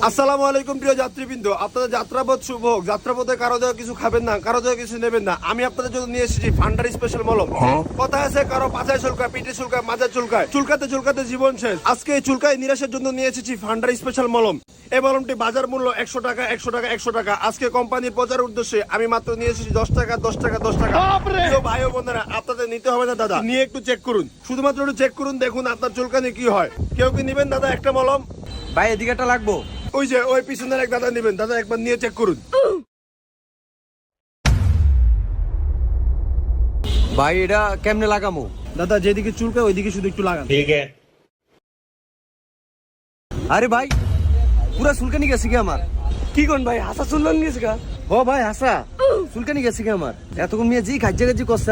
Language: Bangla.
আসসালামু আলাইকুম প্রিয় যাত্রীবৃন্দ, আপনাদের যাত্রাপথ শুভ হোক। যাত্রাপথে কারো দেওয়া কিছু খাবেন না, কারো দেওয়া কিছু নেবেন না। আমি আপনাদের জন্য নিয়ে এসেছি ফান্ডার স্পেশাল মলম। কথা আছে কারো পাছায় চুলকায়, পিঠে চুলকায়, মাথায় চুলকায়, চুলকাতে চুলকাতে জীবন শেষ। আজকে এই চুলকায় নিরাশের জন্য নিয়ে এসেছি ফান্ডার স্পেশাল মলম। এই মলমটি বাজার মূল্য 100 টাকা, 100 টাকা, 100 টাকা। আজকে কোম্পানির প্রচার উদ্দেশ্যে আমি মাত্র নিয়ে এসেছি 10 টাকা, 10 টাকা, 10 টাকা। প্রিয় ভাই ও বোনেরা, আপনাদের নিতে হবে না দাদা, নিয়ে একটু চেক করুন, শুধুমাত্র একটু চেক করুন, দেখুন আপনার চুলকানি কি হয়। কেউ কি নিবেন দাদা একটা মলম? ভাই এদিকে একটা লাগবো। ওই যে ওই পিছনের এক দাদা নিবেন, দাদা একবার নিয়ে চেক করুন। ভাই এটা কেমনে লাগামু? দাদা যেদিকে চুলকায় ওইদিকে শুধু একটু লাগান। আরে ভাই পুরা চুলকানি গেছে কি আমার? কি কোন ভাই, হাসা চুলকানি গেছে গা? ও ভাই হাসা চুলকানি গেছে কি আমার? এতক্ষণ মেয়ে জি খাজ্জা খাজ্জি করছে।